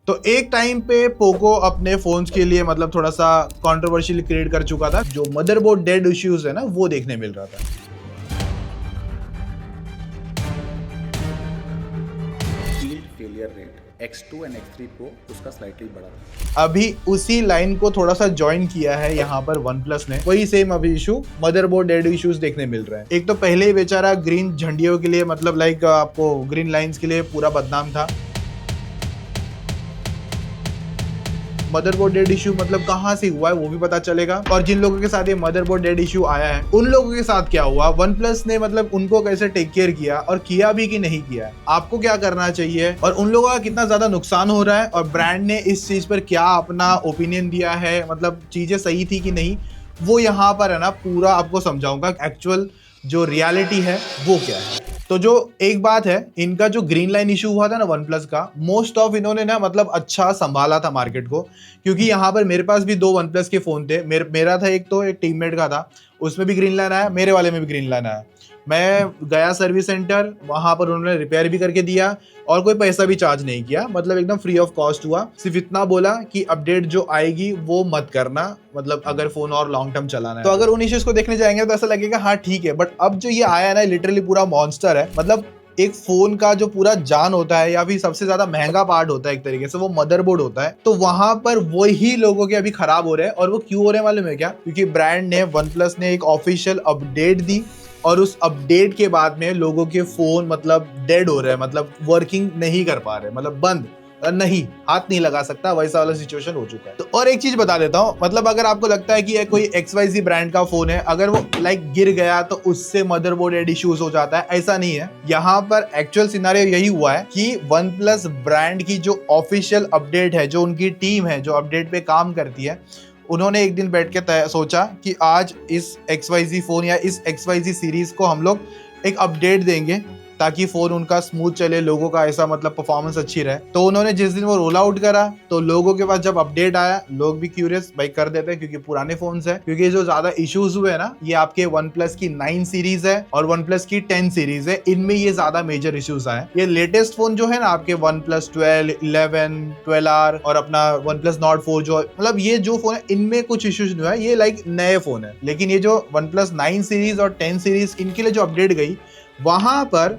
तो एक टाइम पे पोको अपने फोन्स के लिए मतलब थोड़ा सा कंट्रोवर्शियल क्रिएट कर चुका था। जो मदरबोर्ड डेड इश्यूज है ना वो देखने मिल रहा था। Failure rate X2 and X3 Pro उसका स्लाइटली बड़ा था। अभी उसी लाइन को थोड़ा सा ज्वाइन किया है यहाँ पर OnePlus ने। वही सेम अभी इशू मदरबोर्ड डेड इश्यूज देखने मिल रहे हैं। एक तो पहले ही बेचारा ग्रीन झंडियों के लिए मतलब लाइक आपको ग्रीन लाइंस के लिए पूरा बदनाम था। मदरबोर्ड डेड इशू मतलब कहाँ से हुआ है वो भी पता चलेगा, और जिन लोगों के साथ ये मदरबोर्ड डेड इशू आया है उन लोगों के साथ क्या हुआ, OnePlus ने मतलब उनको कैसे टेक केयर किया और किया भी कि नहीं किया, आपको क्या करना चाहिए और उन लोगों का कितना ज्यादा नुकसान हो रहा है और ब्रांड ने इस चीज पर क्या अपना ओपिनियन दिया है, मतलब चीजें सही थी कि नहीं, वो यहाँ पर है ना पूरा आपको समझाऊंगा एक्चुअल जो रियलिटी है वो क्या है। तो जो एक बात है, इनका जो ग्रीन लाइन इशू हुआ था ना OnePlus का, मोस्ट ऑफ इन्होंने ना मतलब अच्छा संभाला था मार्केट को, क्योंकि यहाँ पर मेरे पास भी 2 OnePlus के फोन थे। मेरा था एक, तो एक टीममेट का था, उसमें भी ग्रीन लाइन आया, मेरे वाले में भी ग्रीन लाइन आया। मैं गया सर्विस सेंटर, वहां पर उन्होंने रिपेयर भी करके दिया और कोई पैसा भी चार्ज नहीं किया, मतलब एकदम फ्री ऑफ कॉस्ट हुआ। सिर्फ इतना बोला कि अपडेट जो आएगी वो मत करना, मतलब अगर फोन और लॉन्ग टर्म चलाना है। तो अगर उन इश्यूज को देखने जाएंगे तो ऐसा लगेगा हाँ ठीक है, बट अब जो ये आया ना लिटरली पूरा मॉन्स्टर है। मतलब एक फोन का जो पूरा जान होता है या फिर सबसे ज्यादा महंगा पार्ट होता है एक तरीके से, वो मदरबोर्ड होता है। तो वहां पर वही लोगों के अभी खराब हो रहे हैं। और वो क्यों हो रहे हैं मालूम है क्या? क्योंकि ब्रांड ने OnePlus ने एक ऑफिशियल अपडेट दी और उस अपडेट के बाद में लोगों के फोन मतलब डेड हो रहे हैं, मतलब वर्किंग नहीं कर पा रहे, मतलब बंद नहीं, हाथ नहीं लगा सकता, वैसा वाला सिचुएशन हो चुका है। तो और एक चीज बता देता हूँ, मतलब अगर आपको लगता है कि ये कोई XYZ ब्रांड का फोन है, अगर वो लाइक गिर गया तो उससे मदरबोर्ड डेड इश्यूज हो जाता है, ऐसा नहीं है। यहाँ पर एक्चुअल सिनेरियो यही हुआ है कि OnePlus ब्रांड की जो ऑफिशियल अपडेट है, जो उनकी टीम है जो अपडेट पे काम करती है, उन्होंने एक दिन बैठ के सोचा कि आज इस XYZ फोन या इस XYZ सीरीज को हम लोग एक अपडेट देंगे ताकि फोन उनका स्मूथ चले, लोगों का ऐसा मतलब परफॉर्मेंस अच्छी रहे। तो उन्होंने जिस दिन वो रोल आउट करा तो लोगों के पास जब अपडेट आया, लोग भी क्यूरियस भाई कर देते हैं, क्योंकि पुराने फोन्स है। क्योंकि जो ज्यादा इश्यूज हुए हैं ना, ये आपके OnePlus की 9 सीरीज है और OnePlus की 10 सीरीज है, इनमें ये ज्यादा मेजर इश्यूज आए। ये लेटेस्ट फोन जो है ना आपके OnePlus 12, 11, 12R और अपना OnePlus Nord 4, जो मतलब ये जो फोन है इनमें कुछ इश्यूज नहीं हुआ है, ये लाइक नए फोन है। लेकिन ये जो OnePlus 9 सीरीज और 10 सीरीज इनके लिए जो अपडेट गई, वहां पर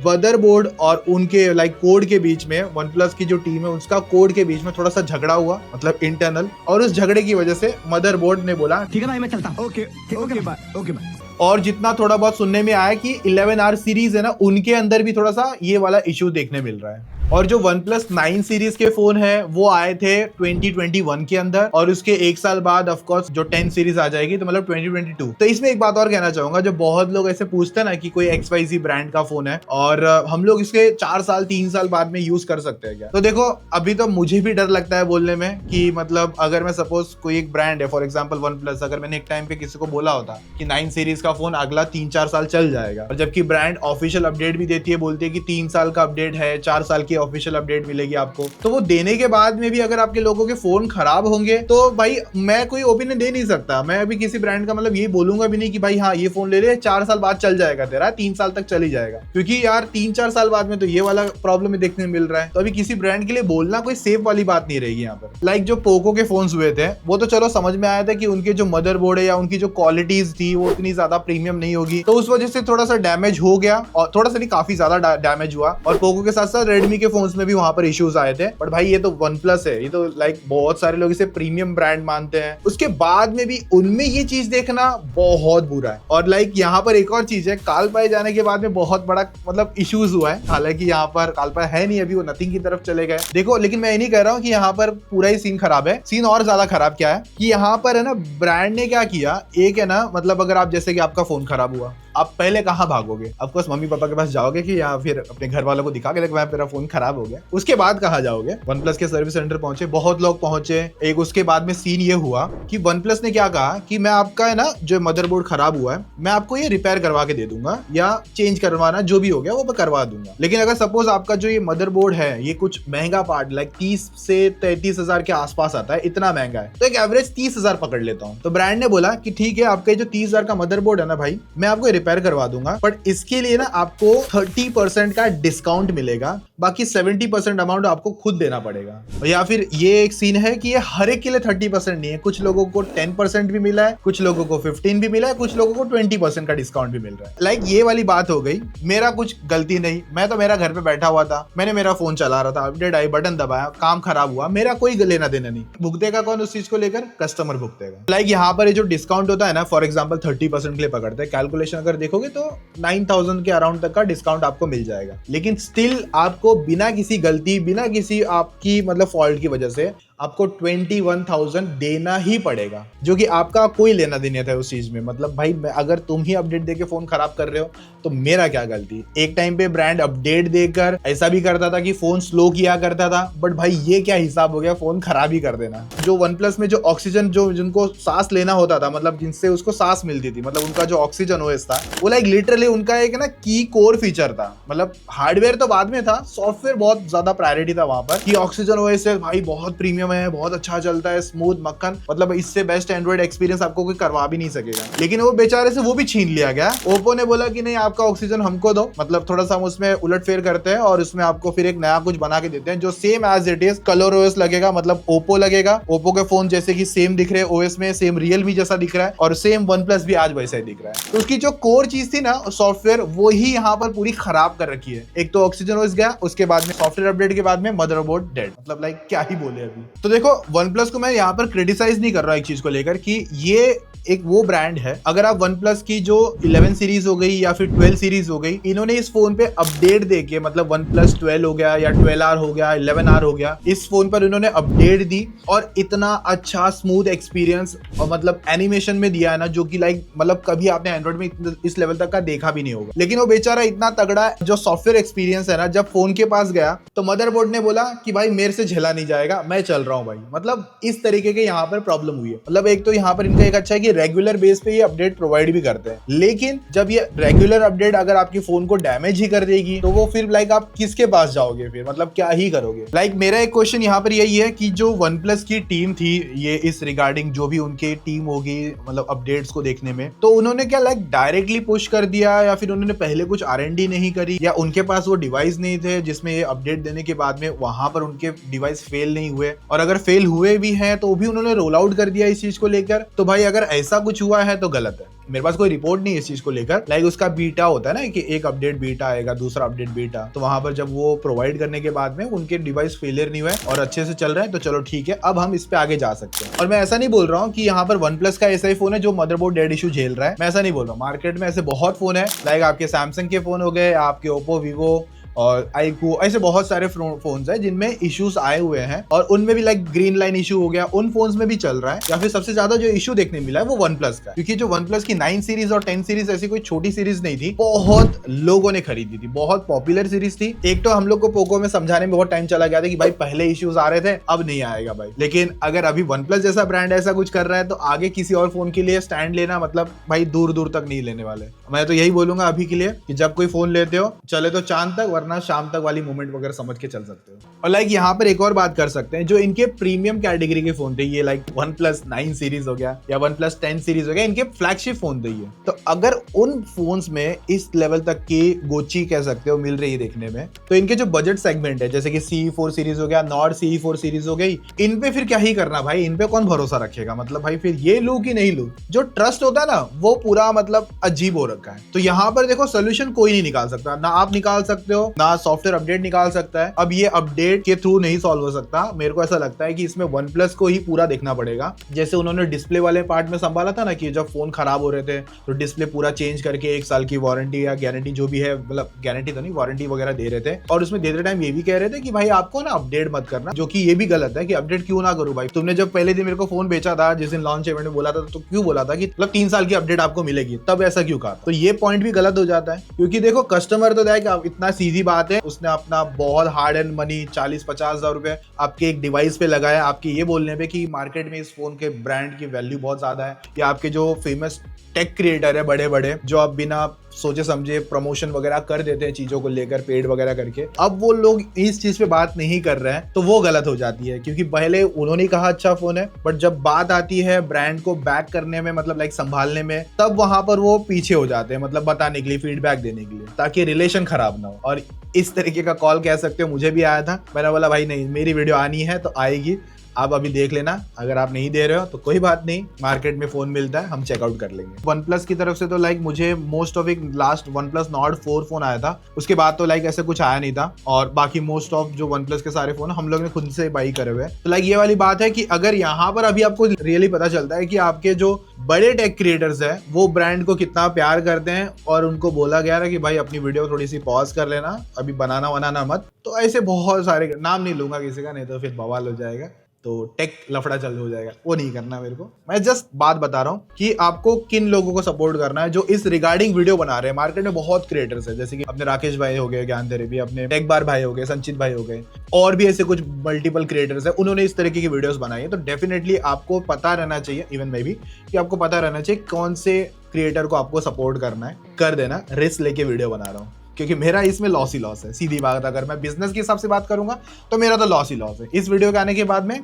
मदरबोर्ड और उनके लाइक कोड के बीच में, OnePlus की जो टीम है उसका कोड के बीच में थोड़ा सा झगड़ा हुआ, मतलब इंटरनल, और उस झगड़े की वजह से मदरबोर्ड ने बोला ठीक है भाई मैं चलता हूं, ओके बाय। और जितना थोड़ा बहुत सुनने में आया कि 11R सीरीज है ना, उनके अंदर भी थोड़ा सा ये वाला इशू देखने मिल रहा है। और जो OnePlus 9 सीरीज के फोन है वो आए थे 2021 के अंदर, और उसके एक साल बाद ऑफ कोर्स जो 10 सीरीज आ जाएगी, तो मतलब 2022। तो इसमें एक बात और कहना चाहूंगा, जो बहुत लोग ऐसे पूछते हैं ना कि कोई XYZ ब्रांड का फोन है और हम लोग इसके 4 साल 3 साल बाद में यूज कर सकते हैं क्या? तो देखो अभी तो मुझे भी डर लगता है बोलने में कि मतलब अगर मैं सपोज कोई एक ब्रांड है, फॉर एग्जाम्पल OnePlus, अगर मैंने एक टाइम पे किसी को बोला होता कि 9 सीरीज का फोन अगला 3-4 साल चल जाएगा, और जबकि ब्रांड ऑफिशियल अपडेट भी देती है, बोलती है कि 3 साल का अपडेट है, 4 साल की ऑफिशियल अपडेट मिलेगी आपको, तो वो देने के बाद में भी अगर आपके लोगों के फोन खराब होंगे तो भाई मैं कोई ओपिनियन दे नहीं सकता। मैं अभी किसी ब्रांड का मतलब ये बोलूंगा भी नहीं कि भाई हाँ ये फोन ले ले, 4 साल बाद चल जाएगा तेरा, 3 साल तक चल ही जाएगा, क्योंकि यार 3-4 साल बाद में तो ये वाला प्रॉब्लम देखने मिल रहा है। तो अभी किसी ब्रांड के लिए बोलना कोई सेफ वाली बात नहीं रहेगी यहाँ पर। लाइक जो पोको के फोन्स हुए थे वो तो चलो समझ में आया था कि उनके जो मदरबोर्ड है या उनकी जो क्वालिटीज थी वो इतनी ज्यादा प्रीमियम नहीं होगी, तो उस वजह से थोड़ा सा डैमेज हो गया, और थोड़ा सा नहीं काफी ज्यादा डैमेज हुआ। और पोको के साथ साथ रेडमी के फोन्स में भी वहां पर इश्यूज आए थे। बट भाई ये तो OnePlus है, ये तो लाइक बहुत सारे लोग इसे प्रीमियम ब्रांड मानते हैं, उसके बाद में भी उनमें ये चीज देखना बहुत बुरा है। और लाइक यहाँ पर एक और चीज है, काल पाए जाने के बाद में बहुत बड़ा मतलब इश्यूज हुआ है। हालांकि यहाँ पर काल पाए है नहीं, अभी वो नथिंग की तरफ चले गए। देखो लेकिन मैं ये नहीं कह रहा हूँ कि यहाँ पर पूरा ही सीन खराब है। सीन और ज्यादा खराब क्या है कि यहाँ पर है ना ब्रांड ने क्या किया, एक है ना मतलब अगर आप जैसे कि आपका फोन खराब हुआ, आप पहले कहाँ भागोगे? ऑफकोर्स मम्मी पापा के पास जाओगे कि या फिर अपने घर वालों को दिखा के देखो मेरा फोन खराब हो गया। उसके बाद कहाँ जाओगे? OnePlus के सर्विस सेंटर पहुंचे, बहुत लोग पहुंचे। एक उसके बाद में सीन ये हुआ कि OnePlus ने क्या कहा कि मैं आपका है ना जो मदरबोर्ड खराब हुआ है, मैं आपको ये रिपेयर करवा के दे दूंगा या चेंज करवाना जो भी हो गया वो मैं करवा दूंगा। लेकिन अगर सपोज आपका जो ये मदरबोर्ड है ये कुछ महंगा पार्ट लाइक 30 से 33 हजार के आसपास आता है, इतना महंगा है, तो एक एवरेज 30 हजार पकड़ लेता हूँ। तो ब्रांड ने बोला कि ठीक है, आपका जो 30 हजार का मदरबोर्ड है ना भाई, मैं आपको रिपेयर करवा दूंगा, बट इसके लिए ना आपको 30% का डिस्काउंट मिलेगा, बाकी 70% अमाउंट आपको खुद देना पड़ेगा। या फिर ये एक सीन है कि ये हर एक के लिए 30% नहीं है, कुछ लोगों को 10% भी मिला है, कुछ लोगों को 15 भी मिला है, कुछ लोगों को 20% का डिस्काउंट भी मिल रहा है। लाइक ये वाली बात हो गई, मेरा कुछ गलती नहीं, मैं तो मेरा घर पे बैठा हुआ था, मैंने मेरा फोन चला रहा था, अपडेट आई, बटन दबाया, काम खराब हुआ, मेरा कोई लेना देना नहीं। भुगतेगा कौन उस चीज को लेकर? कस्टमर भुगतेगा। लाइक यहाँ पर ये जो डिस्काउंट होता है ना, फॉर एग्जाम्पल 30% के लिए पकड़ते हैं, कैलकुलेशन अगर देखोगे तो 9000 के अराउंड तक का डिस्काउंट आपको मिल जाएगा, लेकिन स्टिल आपको बिना किसी गलती, बिना किसी आपकी मतलब फॉल्ट की वजह से आपको 21,000 देना ही पड़ेगा, जो कि आपका कोई लेना देना था उस चीज में। मतलब भाई अगर तुम ही अपडेट देके फोन खराब कर रहे हो तो मेरा क्या गलती? एक टाइम पे ब्रांड अपडेट देकर ऐसा भी करता था कि फोन स्लो किया करता था, बट भाई ये क्या हिसाब हो गया, फोन खराब ही कर देना। जो वन प्लस में जो ऑक्सीजन, जो जिनको सांस लेना होता था, मतलब जिनसे उसको सांस मिलती थी, मतलब उनका जो ऑक्सीजन ओएस था, वो लाइक लिटरली उनका एक ना की कोर फीचर था। मतलब हार्डवेयर तो बाद में था, सॉफ्टवेयर बहुत ज्यादा प्रायोरिटी था वहां पर कि ऑक्सीजन ओएस है भाई, बहुत प्रीमियम है, बहुत अच्छा चलता है, स्मूथ मक्खन, मतलब इससे बेस्ट एंड्रॉइड एक्सपीरियंस आपको कोई करवा भी नहीं सकेगा। लेकिन वो बेचारे से वो भी छीन लिया गया। ओप्पो ने बोला कि नहीं, आपका ऑक्सीजन हमको दो, मतलब थोड़ा सा हम उसमें उलटफेर करते हैं और उसमें आपको फिर एक नया कुछ बना के देते हैं जो same as it is colour OS लगेगा, मतलब ओप्पो लगेगा, ओप्पो के फोन जैसे कि सेम दिख रहे हैं ओएस में, सेम रियलमी जैसा दिख रहा है, और सेम वन प्लस भी आज वैसा ही दिख रहा है। तो उसकी जो कोर चीज थी ना सॉफ्टवेयर, वो ही यहाँ पर पूरी खराब कर रखी है। एक तो ऑक्सीजन ओएस गया, उसके बाद में सॉफ्टवेयर अपडेट के बाद में मदरबोर्ड डेड। मतलब लाइक क्या ही बोले अभी। तो देखो वन प्लस को मैं यहाँ पर क्रिटिसाइज नहीं कर रहा एक चीज को लेकर कि ये एक वो ब्रांड है, अगर आप वन प्लस की जो 11 सीरीज हो गई या फिर 12 सीरीज हो गई, इन्होंने इस फोन पे अपडेट देके, मतलब वन प्लस 12 हो गया या 12R हो गया, 11R हो गया, इस फोन पर इन्होंने अपडेट दी और इतना अच्छा स्मूथ एक्सपीरियंस और मतलब एनिमेशन में दिया है ना, जो कि लाइक मतलब कभी आपने एंड्रॉइड में इस लेवल तक का देखा भी नहीं होगा। लेकिन वो बेचारा इतना तगड़ा जो सॉफ्टवेयर एक्सपीरियंस है ना, जब फोन के पास गया तो मदरबोर्ड ने बोला कि भाई मेरे से झेला नहीं जाएगा, मैं चल रहा हूँ भाई। मतलब इस तरीके के यहाँ पर प्रॉब्लम हुई है। मतलब एक तो यहाँ पर इनका एक अच्छा है कि रेगुलर बेस पे ये अपडेट प्रोवाइड भी करते हैं, लेकिन जब ये रेगुलर अपडेट अगर आपकी फोन को डैमेज ही कर देगी तो वो फिर लाइक आप किसके पास जाओगे, फिर मतलब क्या ही करोगे। लाइक मेरा एक क्वेश्चन यहाँ पर यही है कि जो वन प्लस की टीम थी ये इस रिगार्डिंग जो भी उनकी टीम होगी मतलब अपडेट्स को देखने में, तो उन्होंने क्या लाइक डायरेक्टली पुश कर दिया या फिर उन्होंने पहले कुछ R&D नहीं करी, या उनके पास वो डिवाइस नहीं थे जिसमें ये अपडेट देने के बाद में वहां पर उनके डिवाइस फेल नहीं हुए, और अगर फेल हुए भी हैं तो भी उन्होंने रोल आउट कर दिया इस चीज को लेकर। तो भाई अगर ऐसा कुछ हुआ है तो गलत है। मेरे पास कोई रिपोर्ट नहीं है इस चीज को लेकर। लाइक उसका बीटा होता है ना कि एक अपडेट बीटा आएगा, दूसरा अपडेट बीटा, तो वहां पर जब वो प्रोवाइड करने के बाद में उनके डिवाइस फेलियर नहीं हुए और अच्छे से चल रहे हैं तो चलो ठीक है, अब हम इस पे आगे जा सकते हैं। और मैं ऐसा नहीं बोल रहा हूँ कि यहाँ पर वन प्लस का ऐसा ही फोन है जो मदरबोर्ड डेड इशू झेल रहा है, मैं ऐसा नहीं बोल रहा हूँ। मार्केट में ऐसे बहुत फोन है, लाइक आपके सैमसंग के फोन हो गए, आपके ओप्पो, वीवो और आईक्यू, ऐसे बहुत सारे फोन्स हैं जिनमें इश्यूज आए हुए हैं, और उनमें भी लाइक ग्रीन लाइन इशू हो गया, उन फोन्स में भी चल रहा है। या फिर सबसे ज्यादा जो इशू देखने मिला है वो वन प्लस का, क्योंकि जो वन प्लस की 9 सीरीज और 10 सीरीज ऐसी कोई छोटी सीरीज नहीं थी, बहुत लोगों ने खरीदी थी, बहुत पॉपुलर सीरीज थी। एक तो हम लोग को पोको में समझाने में बहुत टाइम चला गया था कि भाई पहले इश्यूज आ रहे थे, अब नहीं आएगा भाई। लेकिन अगर अभी वन प्लस जैसा ब्रांड ऐसा कुछ कर रहा है तो आगे किसी और फोन के लिए स्टैंड लेना मतलब भाई दूर दूर तक नहीं लेने वाले। मैं तो यही बोलूंगा अभी के लिए कि जब कोई फोन लेते हो चले तो चांद तक, वरना शाम तक वाली मूवमेंट वगैरह समझ के चल सकते हो। और लाइक यहाँ पर एक और बात कर सकते हैं, जो इनके प्रीमियम कैटेगरी के फोन थे, ये लाइक वन प्लस 9 सीरीज हो गया या वन प्लस 10 सीरीज हो गया, इनके फ्लैगशिप फोन थे ये। तो अगर उन फोन्स में इस लेवल तक की गोची कह सकते हो मिल रही है देखने में, तो इनके जो बजट सेगमेंट है जैसे कि CE4 सीरीज हो गया, नॉर्ड CE4 सीरीज हो गई, इन पे फिर क्या ही करना भाई, इन पे कौन भरोसा रखेगा। मतलब भाई फिर ये लूं कि नहीं लूं, जो ट्रस्ट होता है ना वो पूरा मतलब अजीब हो रखा है। तो यहाँ पर देखो सोल्यूशन कोई नहीं निकाल सकता, ना आप निकाल सकते हो, ना सॉफ्टवेयर अपडेट निकाल सकता है। अब ये अपडेट के थ्रू नहीं सॉल्व हो सकता। मेरे को ऐसा लगता है कि इसमें वन प्लस को ही पूरा देखना पड़ेगा। जैसे उन्होंने डिस्प्ले वाले पार्ट में संभाला था ना कि जब फोन खराब हो रहे थे तो डिस्प्ले पूरा चेंज करके 1 साल की वारंटी या गारंटी जो भी है, मतलब गारंटी तो नहीं, वारंटी वगैरह दे रहे थे, और उसमें देते टाइम ये भी कह रहे थे कि भाई आपको ना अपडेट मत करना, जो कि ये भी गलत है कि अपडेट क्यों ना करूं भाई। तुमने जब पहले दिन मेरे को फोन बेचा था, जिस दिन लॉन्च इवेंट में बोला था, तो क्यों बोला था कि मतलब 3 साल की अपडेट आपको मिलेगी, तब ऐसा क्यों कहा? तो ये पॉइंट भी गलत हो जाता है, क्योंकि देखो कस्टमर तो देख, इतना सीधी बात है, उसने अपना बहुत हार्ड एंड मनी 40-50 हजार रुपए आपके एक डिवाइस पे लगाया, आपके ये बोलने पे कि मार्केट में इस फोन के ब्रांड की वैल्यू बहुत ज्यादा है, या आपके जो फेमस टेक क्रिएटर है बड़े बड़े, जो अब बिना सोचे समझे प्रमोशन वगैरह कर देते हैं चीजों को लेकर पेड वगैरह करके, अब वो लोग इस चीज पे बात नहीं कर रहे हैं तो वो गलत हो जाती है। क्योंकि पहले उन्होंने कहा अच्छा फोन है, बट जब बात आती है ब्रांड को बैक करने में, मतलब लाइक संभालने में, तब वहां पर वो पीछे हो जाते हैं, मतलब बताने के लिए, फीडबैक देने के लिए, ताकि रिलेशन खराब ना हो। और इस तरीके का कॉल कह सकते हो मुझे भी आया था। मैंने बोला भाई नहीं, मेरी वीडियो आनी है तो आएगी, आप अभी देख लेना, अगर आप नहीं दे रहे हो तो कोई बात नहीं, मार्केट में फोन मिलता है, हम चेकआउट कर लेंगे। वन प्लस की तरफ से तो लाइक मुझे मोस्ट ऑफ एक last one plus not 4 phone आया था, उसके बाद तो लाइक ऐसे कुछ आया नहीं था। और बाकी मोस्ट ऑफ जो वन प्लस के सारे फोन हम लोग ने खुद से बाई करे हुए। तो लाइक ये वाली बात है कि अगर यहाँ पर अभी आपको रियली पता चलता है कि आपके जो बड़े टेक क्रिएटर्स है वो ब्रांड को कितना प्यार करते हैं, और उनको बोला गया है कि भाई अपनी वीडियो थोड़ी सी पॉज कर लेना, अभी बनाना मत, तो ऐसे बहुत सारे, नाम नहीं लूंगा किसी का, नहीं तो फिर बवाल हो जाएगा, तो टेक लफड़ा चल हो जाएगा, वो नहीं करना मेरे को। मैं जस्ट बात बता रहा हूँ कि आपको किन लोगों को सपोर्ट करना है जो इस रिगार्डिंग वीडियो बना रहे हैं। मार्केट में बहुत क्रिएटर्स है, जैसे कि अपने राकेश भाई हो गए, ज्ञान थेरेपी, अपने टेक बार भाई हो गए, संचित भाई हो गए, और भी ऐसे कुछ मल्टीपल क्रिएटर्स है, उन्होंने इस तरीके की वीडियोस बनाई है। तो डेफिनेटली आपको पता रहना चाहिए, इवन मैं भी, कि आपको पता रहना चाहिए कौन से क्रिएटर को आपको सपोर्ट करना है, कर देना। रिस्क लेके वीडियो बना रहा हूँ क्योंकि मेरा इसमें लॉस ही लॉस है। सीधी बात अगर मैं बिजनेस के हिसाब से बात करूंगा तो मेरा तो लॉस ही लॉस है। इस वीडियो के आने के बाद में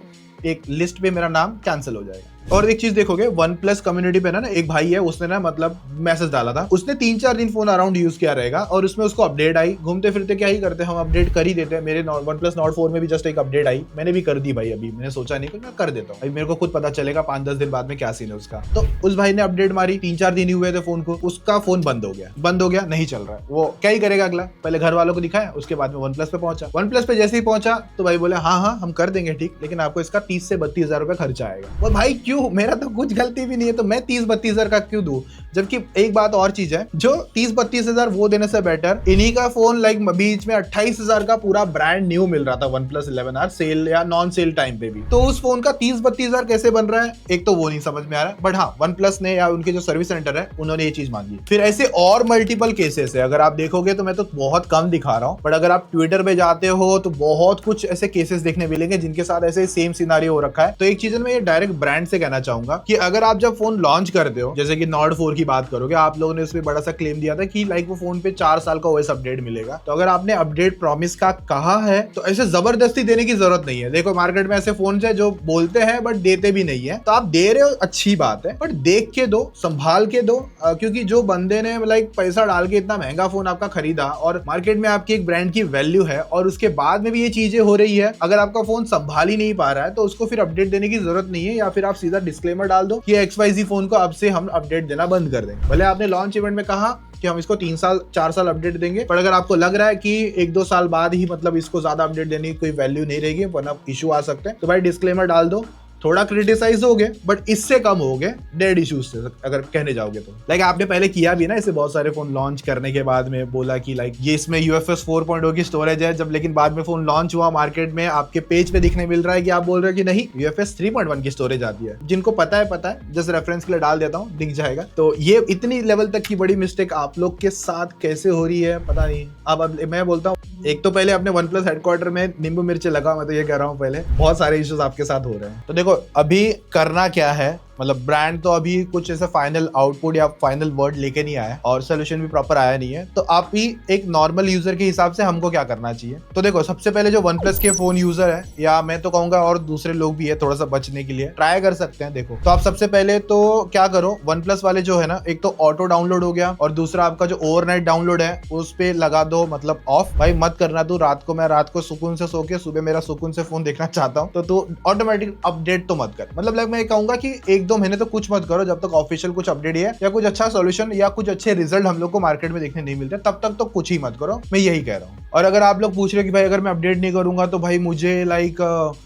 एक लिस्ट पे मेरा नाम कैंसिल हो जाएगा। और एक चीज देखोगे, वन प्लस कम्युनिटी पे ना एक भाई है, उसने ना मतलब मैसेज डाला था, उसने 3-4 दिन फोन अराउंड यूज किया रहेगा, और उसमें उसको अपडेट आई। घूमते फिरते क्या ही करते हैं हम, अपडेट कर ही देते हैं। मेरे वन प्लस नॉट 4 में भी जस्ट एक अपडेट आई, मैंने भी कर दी भाई, अभी मैंने सोचा नहीं कि मैं कर देता हूँ, अभी मेरे को खुद पता चलेगा 5-10 दिन बाद में क्या सीन है उसका। तो उस भाई ने अपडेट मारी, 3-4 दिन ही हुए थे फोन को, उसका फोन बंद हो गया, नहीं चल रहा है। वो क्या ही करेगा अगला, पहले घर वालों को दिखाया, उसके बाद में वन प्लस पे पहुंचा। वन प्लस पे जैसे ही पहुंचा तो भाई बोले हाँ हम कर देंगे ठीक, लेकिन आपको इसका 30 से 32 हजार रुपए खर्चा आएगा। वो भाई क्यों, मेरा तो कुछ गलती भी नहीं है, तो मैं 30-32 हजार का क्यों दूं? जबकि एक बात और चीज है, जो 30-32 हजार वो देने से बेटर इन्हीं का फोन लाइक बीच में 28 हजार का पूरा ब्रांड न्यू मिल रहा था वन प्लस 11R सेल या नॉन सेल टाइम पे भी। तो उस फोन का 30-32 हजार कैसे बन रहा है, एक तो वो नहीं समझ में आ रहा है। बट हाँ, वन प्लस ने या उनके जो सर्विस सेंटर है उन्होंने ये चीज मांगी। फिर ऐसे और मल्टीपल केसेस है, अगर आप देखोगे तो मैं तो बहुत कम दिखा रहा हूँ, बट अगर आप ट्विटर पे जाते हो तो बहुत कुछ ऐसे केसेस देखने मिलेंगे जिनके साथ ऐसे सेम सिनारियो हो रखा है। तो एक चीज मैं ये डायरेक्ट ब्रांड से कहना चाहूंगा कि अगर आप जब फोन लॉन्च करते हो, जैसे कि नॉट 4 की बात करोगे, आप लोगों ने उसमें बड़ा सा क्लेम दिया था कि लाइक वो फोन पे 4 साल का ओएस अपडेट मिलेगा। तो अगर आपने अपडेट प्रॉमिस का कहा है तो ऐसे जबरदस्ती देने की जरूरत नहीं है। देखो मार्केट में ऐसे फोन है जो बोलते हैं बट देते भी नहीं है, तो आप दे रहे हो अच्छी बात है, बट देख के दो, संभाल के दो, क्योंकि जो बंदे ने लाइक पैसा डाल के इतना महंगा फोन आपका खरीदा और मार्केट में आपकी एक ब्रांड की वैल्यू है, और उसके बाद में भी ये चीजें हो रही है, अगर आपका फोन संभाल ही नहीं पा रहा है तो उसको फिर अपडेट देने की जरूरत नहीं है। या फिर आप सीधा डिस्क्लेमर डाल दो कि XYZ फोन को अब से हम अपडेट देना बंद कर देंगे। भले आपने लॉन्च इवेंट में कहा कि हम इसको 3-4 साल अपडेट देंगे, पर अगर आपको लग रहा है कि 1-2 साल बाद ही मतलब इसको ज्यादा अपडेट देने की कोई वैल्यू नहीं रहेगी, वरना इशू आ सकते हैं, तो भाई डिस्क्लेमर डाल दो। थोड़ा क्रिटिसाइज हो गए बट इससे कम हो गए डेड इश्यूज से, अगर कहने जाओगे तो। लाइक आपने पहले किया भी ना इसे, बहुत सारे फोन लॉन्च करने के बाद में बोला कि लाइक ये इसमें UFS 4.0 की स्टोरेज है, जब लेकिन बाद में फोन लॉन्च हुआ मार्केट में आपके पेज पे दिखने मिल रहा है कि आप बोल रहे हो कि नहीं UFS 3.1 की स्टोरेज आती है। जिनको पता है, जस्ट रेफरेंस के लिए डाल देता हूँ, दिख जाएगा। तो ये इतनी लेवल तक की बड़ी मिस्टेक आप लोग के साथ कैसे हो रही है पता नहीं। अब मैं बोलता हूँ, एक तो पहले अपने वन प्लस हेडक्वार्टर में नींबू मिर्ची लगा, मैं तो ये कह रहा हूँ, पहले बहुत सारे इश्यूज आपके साथ हो रहे हैं। तो देखो अभी करना क्या है, मतलब ब्रांड तो अभी कुछ ऐसा फाइनल आउटपुट या फाइनल वर्ड लेके नहीं आया और सोल्यूशन भी प्रॉपर आया नहीं है। तो आप ही एक नॉर्मल यूजर के हिसाब से हमको क्या करना चाहिए। तो देखो सबसे पहले जो वन प्लस के फोन यूजर है, या मैं तो कहूंगा और दूसरे लोग भी है, थोड़ा सा बचने के लिए ट्राई कर सकते हैं। देखो तो आप सबसे पहले तो क्या करो, वन प्लस वाले जो है ना, एक तो ऑटो डाउनलोड हो गया, और दूसरा आपका जो ओवरनाइट डाउनलोड है उस पे लगा दो मतलब ऑफ। भाई मत करना तू रात को, मैं रात को सुकून से सो के सुबह मेरा सुकून से फोन देखना चाहता हूँ, तो तू ऑटोमेटिक अपडेट तो मत कर। मतलब मैं कहूंगा कि 1-2 महीने तो कुछ मत करो, जब तक ऑफिशियल कुछ अपडेट है या कुछ अच्छा सॉल्यूशन या कुछ अच्छे रिजल्ट हम लोग को मार्केट में देखने नहीं मिलते, तब तक तो कुछ ही मत करो, मैं यही कह रहा हूँ। और अगर आप लोग पूछ रहे हो कि भाई अगर मैं अपडेट नहीं करूंगा तो भाई मुझे लाइक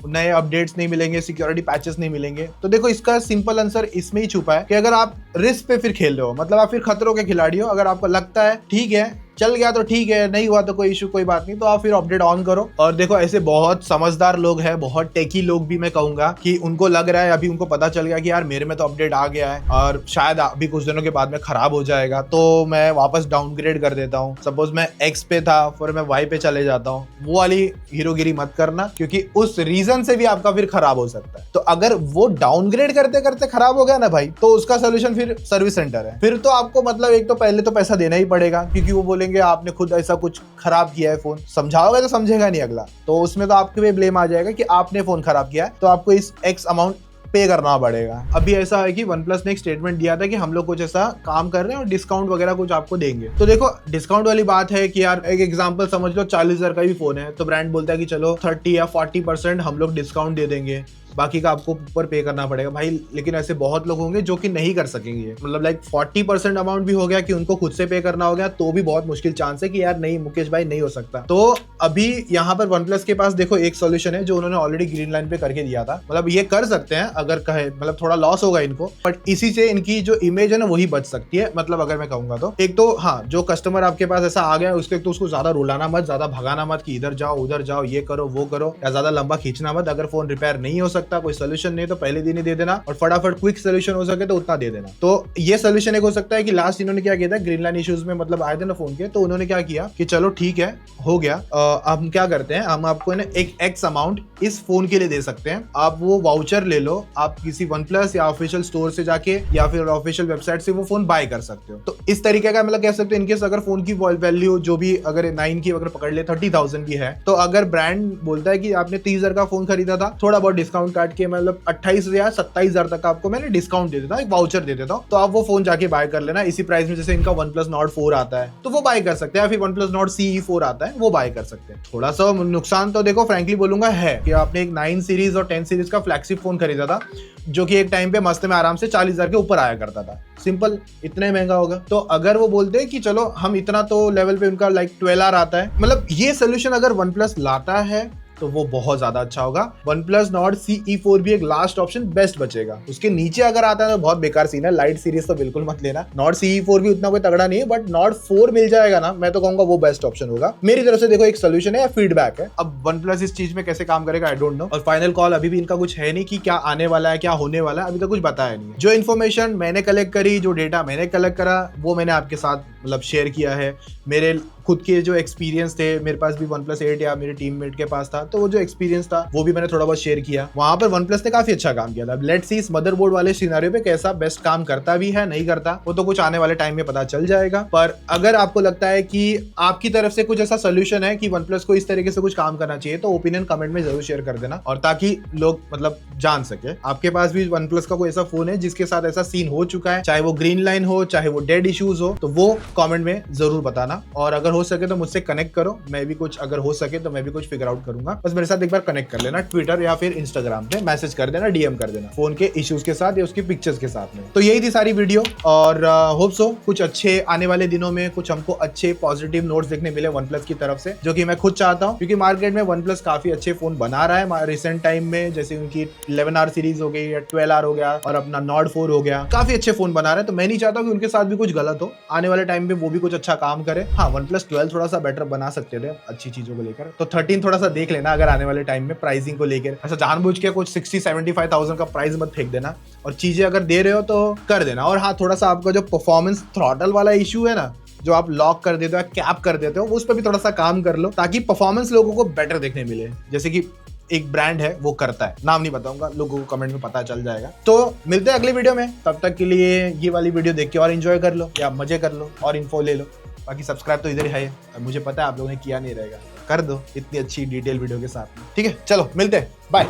नए अपडेट्स नहीं मिलेंगे, सिक्योरिटी पैचेस नहीं मिलेंगे, तो देखो इसका सिंपल आंसर इसमें ही छुपा है कि अगर आप रिस्क पे फिर खेल रहे हो, मतलब आप फिर खतरों के खिलाड़ी हो। अगर आपको लगता है ठीक है चल गया तो ठीक है, नहीं हुआ तो कोई इशू, कोई बात नहीं, तो आप फिर अपडेट ऑन करो। और देखो ऐसे बहुत समझदार लोग हैं, बहुत टेकी लोग भी मैं कहूंगा कि उनको लग रहा है, अभी उनको पता चल गया कि यार मेरे में तो अपडेट आ गया है और शायद अभी कुछ दिनों के बाद में खराब हो जाएगा, तो मैं वापस डाउनग्रेड कर देता हूँ। सपोज मैं एक्स पे था फिर मैं वाई पे चले जाता हूँ, वो वाली हीरोगिरी मत करना, क्योंकि उस रीजन से भी आपका फिर खराब हो सकता है। तो अगर वो डाउनग्रेड करते करते खराब हो गया ना भाई, तो उसका सोल्यूशन फिर सर्विस सेंटर है। फिर तो आपको मतलब एक तो पहले तो पैसा देना ही पड़ेगा, क्योंकि वो बोलेंगे आपने खुद ऐसा कुछ खराब किया है फोन, समझाओगे तो समझेगा नहीं अगला, तो उसमें तो आपके पे ब्लेम आ जाएगा कि आपने फोन खराब किया है, तो आपको इस एक्स अमाउंट पे करना पड़ेगा। अभी ऐसा है कि OnePlus ने एक स्टेटमेंट दिया था कि हम लोग कुछ ऐसा काम कर रहे हैं और डिस्काउंट वगैरह कुछ आपको देंगे। तो देखो डिस्काउंट वाली बात है कि यार एक एग्जांपल समझ लो 40,000 का भी फोन है, तो ब्रांड बोलता है कि चलो 30 या 40% हम लोग डिस्काउंट दे देंगे, बाकी का आपको ऊपर पे करना पड़ेगा भाई। लेकिन ऐसे बहुत लोग होंगे जो कि नहीं कर सकेंगे, मतलब लाइक 40% अमाउंट भी हो गया कि उनको खुद से पे करना हो गया, तो भी बहुत मुश्किल चांस है कि यार नहीं मुकेश भाई नहीं हो सकता। तो अभी यहाँ पर OnePlus के पास देखो एक सोल्यूशन है जो उन्होंने ऑलरेडी ग्रीन लाइन पे करके दिया था, मतलब ये कर सकते हैं अगर कहे, मतलब थोड़ा लॉस होगा इनको, बट इसी से इनकी जो इमेज है ना वही बच सकती है। मतलब अगर मैं कहूंगा तो एक तो हाँ, जो कस्टमर आपके पास ऐसा आ गया उसके तो उसको ज्यादा रुलाना मत, ज्यादा भगाना मत कि इधर जाओ उधर जाओ, ये करो वो करो, या ज्यादा लंबा खींचना मत। अगर फोन रिपेयर नहीं हो सकता, कोई सोल्यूशन तो पहले दिन ही दे देना, और फटाफट क्विक सोल्यूशन हो सके तो उतना दे देना। तो ये सोल्यूशन एक हो सकता है कि लास्ट इन्होंने क्या किया था, ग्रीन लाइन इश्यूज में मतलब आए थे ना फोन के, तो उन्होंने क्या किया कि चलो ठीक है हो गया, हम क्या करते हैं, हम आपको ना एक एक्स अमाउंट इस फोन के लिए दे सकते हैं, आप वो वाउचर ले लो, आप किसी OnePlus या ऑफिशियल स्टोर से जाके या फिर ऑफिशियल वेबसाइट से वो फोन बाय कर सकते हो। तो इस तरीके का मतलब कह सकते हो इनकेस अगर फोन की वैल्यू जो भी अगर 9 की अगर पकड़ ले 30,000 की है, तो अगर ब्रांड बोलता है कि आपने 30,000 का फोन खरीदा था, थोड़ा बहुत डिस्काउंट काट के मतलब 28 या 27,000 तक आपको मैंने डिस्काउंट दे देता हूं, एक वाउचर दे देता हूं, तो आप वो फोन जाके बाय कर लेना इसी प्राइस में। जैसे इनका OnePlus Nord 4 आता है तो वो बाय कर सकते हैं, या फिर OnePlus Nord CE 4 आता है वो बाय कर सकते हैं। थोड़ा सा नुकसान तो देखो फ्रैंकली बोलूंगा है कि आपने एक 9 सीरीज और 10 सीरीज का फ्लैगशिप फोन खरीदा था, जो कि एक टाइम पे मस्त में आराम से 40,000 के ऊपर आया करता था, सिंपल इतना ही महंगा होगा। तो अगर वो बोलते हैं कि चलो हम इतना तो लेवल पे उनका लाइक 12R आता है, मतलब ये सोल्यूशन अगर OnePlus लाता है तो वो बहुत ज्यादा अच्छा होगा। OnePlus Nord CE 4 भी एक लास्ट ऑप्शन बेस्ट बचेगा, उसके नीचे अगर आता है तो बहुत बेकार सीन है, लाइट सीरीज तो बिल्कुल मत लेना। Nord CE 4 भी उतना कोई तगड़ा नहीं है, बट Nord 4 मिल जाएगा ना, मैं तो कहूंगा वो बेस्ट ऑप्शन होगा मेरी तरफ से। देखो एक सोल्यूशन है या फीडबैक है, अब OnePlus इस चीज में कैसे काम करेगा आई डोंट नो, और फाइनल कॉल अभी भी इनका कुछ है नहीं कि क्या आने वाला है क्या होने वाला है, अभी तक कुछ बताया नहीं है। जो इन्फॉर्मेशन मैंने कलेक्ट करी, जो डेटा मैंने कलेक्ट करा, वो मैंने आपके साथ मतलब शेयर किया है। मेरे खुद के जो एक्सपीरियंस थे, मेरे पास भी OnePlus 8 या मेरे टीममेट के पास था, तो वो जो एक्सपीरियंस था वो भी मैंने थोड़ा बहुत शेयर किया। वहां पर OnePlus ने काफी अच्छा काम किया था। लेट्स सी इस मदरबोर्ड वाले सिनेरियो पे कैसा बेस्ट काम करता भी है नहीं करता, वो तो कुछ आने वाले टाइम में पता चल जाएगा। पर अगर आपको लगता है कि आपकी तरफ से कुछ ऐसा सोल्यूशन है कि OnePlus को इस तरीके से कुछ काम करना चाहिए, तो ओपिनियन कमेंट में जरूर शेयर कर देना, और ताकि लोग मतलब जान सके आपके पास भी OnePlus का कोई ऐसा फोन है जिसके साथ ऐसा सीन हो चुका है, चाहे वो ग्रीन लाइन हो चाहे वो डेड इश्यूज हो, तो वो कमेंट में जरूर बताना। और अगर हो सके तो मुझसे कनेक्ट करो, मैं भी कुछ अगर हो सके तो मैं भी कुछ फिगर आउट करूंगा। बस मेरे साथ एक बार कनेक्ट कर लेना, ट्विटर या फिर इंस्टाग्राम पे मैसेज कर देना, डीएम कर देना, फोन के इश्यूज के साथ या उसकी पिक्चर्स के साथ में। तो यही थी सारी वीडियो, और होप सो कुछ अच्छे आने वाले दिनों में कुछ हमको अच्छे पॉजिटिव नोट्स देखने मिले OnePlus की तरफ से, जो कि मैं खुद चाहता हूँ, क्योंकि मार्केट में OnePlus काफी अच्छे फोन बना रहा है रिसेंट टाइम में, जैसे उनकी 11R सीरीज हो गई या 12R हो गया और अपना Nord 4 हो गया, काफी अच्छे फोन बना रहे हैं। तो मैं नहीं चाहता कि उनके साथ भी कुछ गलत हो, आने वाले टाइम में वो भी कुछ अच्छा काम करे। हाँ OnePlus 12 थोड़ा सा बेटर बना सकते थे अच्छी चीजों को लेकर, तो 13 थोड़ा सा देख लेना अगर आने वाले टाइम में प्राइसिंग को लेकर। ऐसा जानबूझ के कुछ 60-75,000 का प्राइस मत फेंक देना, और चीजें अगर दे रहे हो तो कर देना। और हाँ थोड़ा सा आपका जो परफॉर्मेंस थ्रॉटल वाला इशू है ना, जो आप लॉक कर देते हो या कैप कर देते हो, उस पर भी थोड़ा सा काम कर लो, ताकि परफॉर्मेंस लोगों को बेटर देखने मिले, जैसे कि एक ब्रांड है वो करता है, नाम नहीं बताऊंगा, लोगों को कमेंट में पता चल जाएगा। तो मिलते हैं अगली वीडियो में, तब तक के लिए ये वाली वीडियो देख के और एंजॉय कर लो या मजे कर लो और इन्फो ले लो। बाकी सब्सक्राइब तो इधर ही है, और मुझे पता है आप लोगों ने किया नहीं रहेगा, कर दो इतनी अच्छी डिटेल वीडियो के साथ में। ठीक है चलो मिलते हैं, बाय।